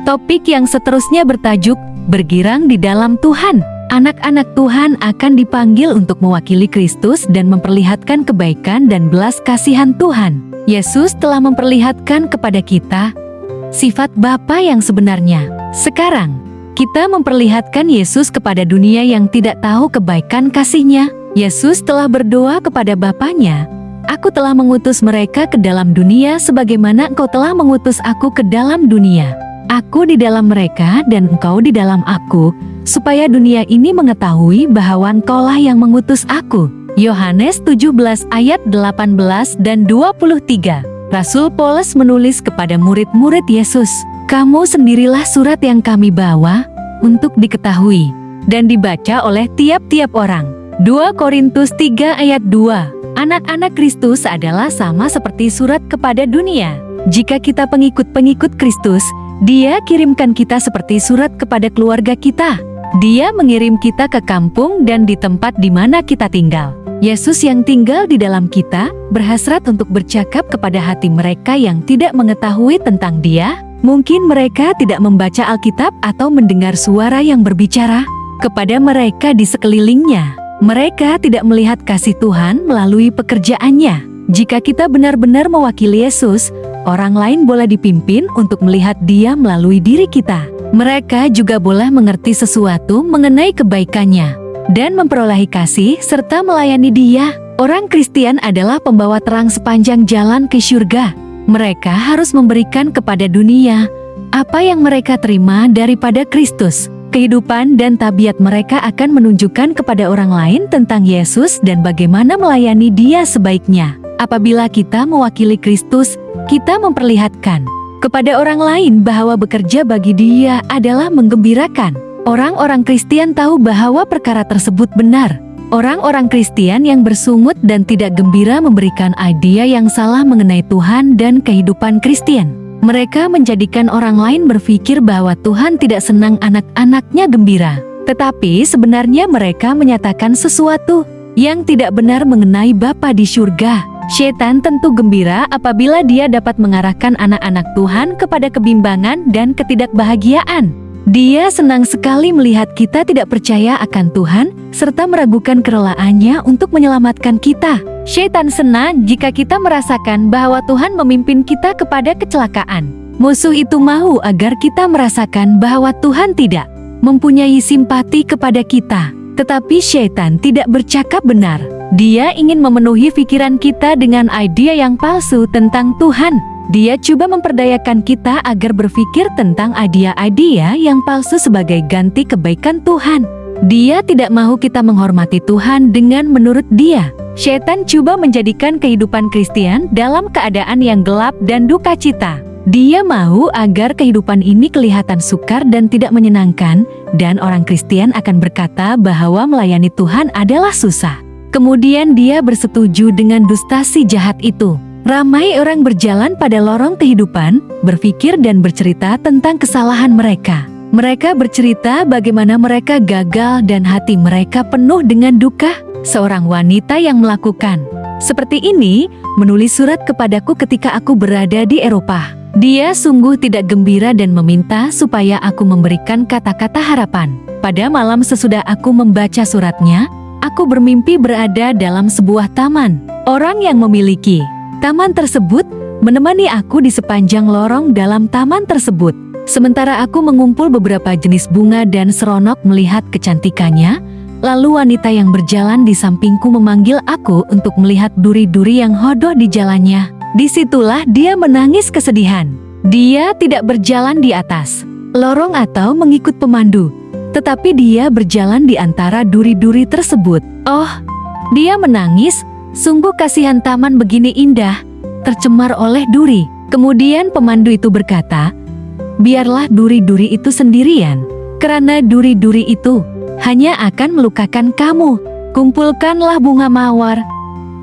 Topik yang seterusnya bertajuk Bergirang di dalam Tuhan. Anak-anak Tuhan akan dipanggil untuk mewakili Kristus dan memperlihatkan kebaikan dan belas kasihan Tuhan. Yesus telah memperlihatkan kepada kita sifat Bapa yang sebenarnya. Sekarang, kita memperlihatkan Yesus kepada dunia yang tidak tahu kebaikan kasih-Nya. Yesus telah berdoa kepada Bapanya, "Aku telah mengutus mereka ke dalam dunia sebagaimana Engkau telah mengutus Aku ke dalam dunia. Aku di dalam mereka dan Engkau di dalam Aku, supaya dunia ini mengetahui bahwa Engkaulah yang mengutus Aku." Yohanes 17 ayat 18 dan 23. Rasul Paulus menulis kepada murid-murid Yesus, "Kamu sendirilah surat yang kami bawa untuk diketahui dan dibaca oleh tiap-tiap orang." 2 Korintus 3 ayat 2. Anak-anak Kristus adalah sama seperti surat kepada dunia. Jika kita pengikut-pengikut Kristus, Dia kirimkan kita seperti surat kepada keluarga kita. Dia mengirim kita ke kampung dan di tempat di mana kita tinggal. Yesus yang tinggal di dalam kita berhasrat untuk bercakap kepada hati mereka yang tidak mengetahui tentang Dia. Mungkin mereka tidak membaca Alkitab atau mendengar suara yang berbicara kepada mereka di sekelilingnya. Mereka tidak melihat kasih Tuhan melalui pekerjaannya. Jika kita benar-benar mewakili Yesus, orang lain boleh dipimpin untuk melihat Dia melalui diri kita. Mereka juga boleh mengerti sesuatu mengenai kebaikannya dan memperoleh kasih serta melayani Dia. Orang Kristen adalah pembawa terang sepanjang jalan ke surga. Mereka harus memberikan kepada dunia apa yang mereka terima daripada Kristus. Kehidupan dan tabiat mereka akan menunjukkan kepada orang lain tentang Yesus dan bagaimana melayani Dia sebaiknya. Apabila kita mewakili Kristus, kita memperlihatkan kepada orang lain bahwa bekerja bagi Dia adalah menggembirakan. Orang-orang Kristen tahu bahwa perkara tersebut benar. Orang-orang Kristen yang bersungut dan tidak gembira memberikan idea yang salah mengenai Tuhan dan kehidupan Kristen. Mereka menjadikan orang lain berpikir bahwa Tuhan tidak senang anak-anaknya gembira. Tetapi sebenarnya mereka menyatakan sesuatu yang tidak benar mengenai Bapa di surga. Setan tentu gembira apabila dia dapat mengarahkan anak-anak Tuhan kepada kebimbangan dan ketidakbahagiaan. Dia senang sekali melihat kita tidak percaya akan Tuhan serta meragukan kerelaannya untuk menyelamatkan kita. Setan senang jika kita merasakan bahwa Tuhan memimpin kita kepada kecelakaan. Musuh itu mau agar kita merasakan bahwa Tuhan tidak mempunyai simpati kepada kita. Tetapi setan tidak bercakap benar. Dia ingin memenuhi pikiran kita dengan ide yang palsu tentang Tuhan. Dia coba memperdayakan kita agar berpikir tentang idea-idea yang palsu sebagai ganti kebaikan Tuhan. Dia tidak mau kita menghormati Tuhan dengan menurut dia. Setan coba menjadikan kehidupan Kristen dalam keadaan yang gelap dan duka cita. Dia mau agar kehidupan ini kelihatan sukar dan tidak menyenangkan, dan orang Kristen akan berkata bahwa melayani Tuhan adalah susah. Kemudian dia bersetuju dengan dusta si jahat itu. Ramai orang berjalan pada lorong kehidupan, berpikir dan bercerita tentang kesalahan mereka. Mereka bercerita bagaimana mereka gagal dan hati mereka penuh dengan duka. Seorang wanita yang melakukan seperti ini menulis surat kepadaku ketika aku berada di Eropa. Dia sungguh tidak gembira dan meminta supaya aku memberikan kata-kata harapan. Pada malam sesudah aku membaca suratnya, aku bermimpi berada dalam sebuah taman. Orang yang memiliki taman tersebut menemani aku di sepanjang lorong dalam taman tersebut. Sementara aku mengumpul beberapa jenis bunga dan seronok melihat kecantikannya, lalu wanita yang berjalan di sampingku memanggil aku untuk melihat duri-duri yang hodoh di jalannya. Disitulah dia menangis kesedihan. Dia tidak berjalan di atas lorong atau mengikut pemandu, tetapi dia berjalan di antara duri-duri tersebut. Oh, dia menangis, sungguh kasihan taman begini indah, tercemar oleh duri. Kemudian pemandu itu berkata, biarlah duri-duri itu sendirian, karena duri-duri itu hanya akan melukakan kamu. Kumpulkanlah bunga mawar,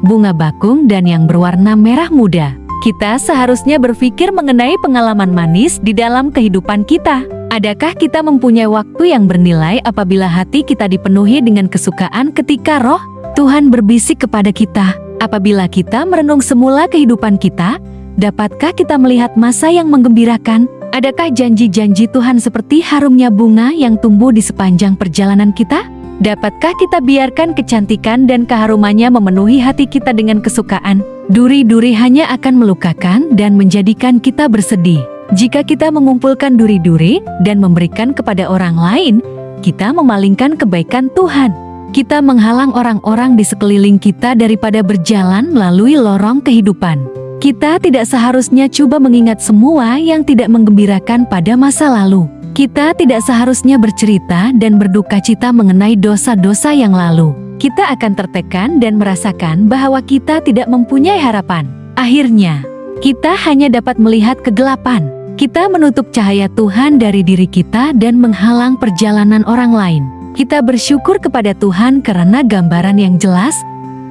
bunga bakung dan yang berwarna merah muda. Kita seharusnya berpikir mengenai pengalaman manis di dalam kehidupan kita. Adakah kita mempunyai waktu yang bernilai apabila hati kita dipenuhi dengan kesukaan ketika roh Tuhan berbisik kepada kita? Apabila kita merenung semula kehidupan kita, dapatkah kita melihat masa yang menggembirakan? Adakah janji-janji Tuhan seperti harumnya bunga yang tumbuh di sepanjang perjalanan kita? Dapatkah kita biarkan kecantikan dan keharumannya memenuhi hati kita dengan kesukaan? Duri-duri hanya akan melukakan dan menjadikan kita bersedih. Jika kita mengumpulkan duri-duri dan memberikan kepada orang lain, kita memalingkan kebaikan Tuhan. Kita menghalang orang-orang di sekeliling kita daripada berjalan melalui lorong kehidupan. Kita tidak seharusnya coba mengingat semua yang tidak menggembirakan pada masa lalu. Kita tidak seharusnya bercerita dan berduka cita mengenai dosa-dosa yang lalu. Kita akan tertekan dan merasakan bahwa kita tidak mempunyai harapan. Akhirnya, kita hanya dapat melihat kegelapan. Kita menutup cahaya Tuhan dari diri kita dan menghalang perjalanan orang lain. Kita bersyukur kepada Tuhan karena gambaran yang jelas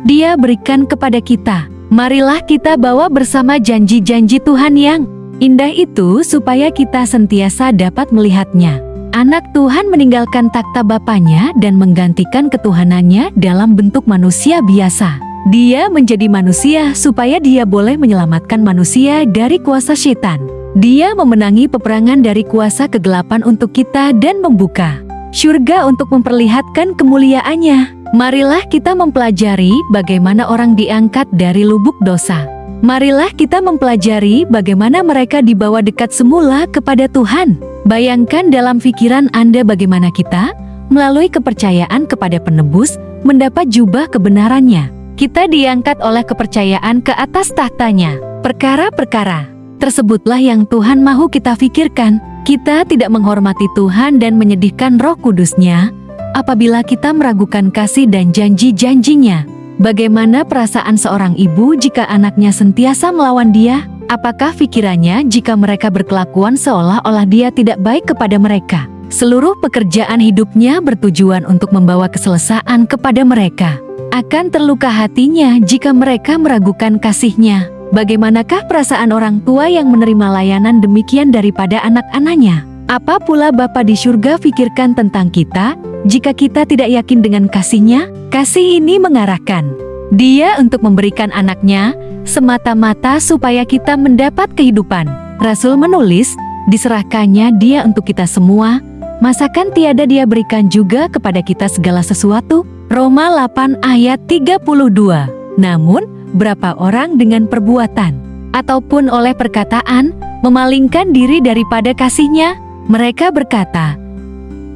Dia berikan kepada kita. Marilah kita bawa bersama janji-janji Tuhan yang indah itu supaya kita sentiasa dapat melihatnya. Anak Tuhan meninggalkan takhta Bapanya dan menggantikan ketuhanannya dalam bentuk manusia biasa. Dia menjadi manusia supaya dia boleh menyelamatkan manusia dari kuasa setan. Dia memenangi peperangan dari kuasa kegelapan untuk kita dan membuka surga untuk memperlihatkan kemuliaannya. Marilah kita mempelajari bagaimana orang diangkat dari lubuk dosa. Marilah kita mempelajari bagaimana mereka dibawa dekat semula kepada Tuhan. Bayangkan dalam pikiran Anda bagaimana kita, melalui kepercayaan kepada penebus, mendapat jubah kebenarannya. Kita diangkat oleh kepercayaan ke atas tahtanya. Perkara-perkara tersebutlah yang Tuhan mahu kita pikirkan. Kita tidak menghormati Tuhan dan menyedihkan Roh Kudus-Nya apabila kita meragukan kasih dan janji-janjinya. Bagaimana perasaan seorang ibu jika anaknya sentiasa melawan dia? Apakah pikirannya jika mereka berkelakuan seolah-olah dia tidak baik kepada mereka? Seluruh pekerjaan hidupnya bertujuan untuk membawa keselesaan kepada mereka. Akan terluka hatinya jika mereka meragukan kasih-Nya. Bagaimanakah perasaan orang tua yang menerima layanan demikian daripada anak-anaknya? Apa pula Bapa di surga pikirkan tentang kita jika kita tidak yakin dengan kasih-Nya? Kasih ini mengarahkan Dia untuk memberikan anaknya semata-mata supaya kita mendapat kehidupan. Rasul menulis, diserahkannya Dia untuk kita semua, masakan tiada Dia berikan juga kepada kita segala sesuatu? Roma 8 ayat 32. Namun, berapa orang dengan perbuatan ataupun oleh perkataan memalingkan diri daripada kasih-Nya? Mereka berkata,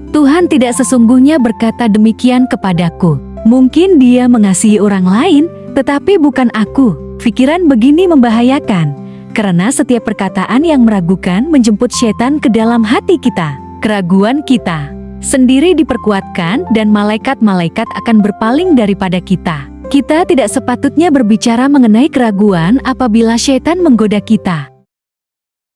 Tuhan tidak sesungguhnya berkata demikian kepadaku. Mungkin Dia mengasihi orang lain, tetapi bukan aku. Pikiran begini membahayakan, karena setiap perkataan yang meragukan menjemput setan ke dalam hati kita. Keraguan kita sendiri diperkuatkan dan malaikat-malaikat akan berpaling daripada kita. Kita tidak sepatutnya berbicara mengenai keraguan apabila setan menggoda kita.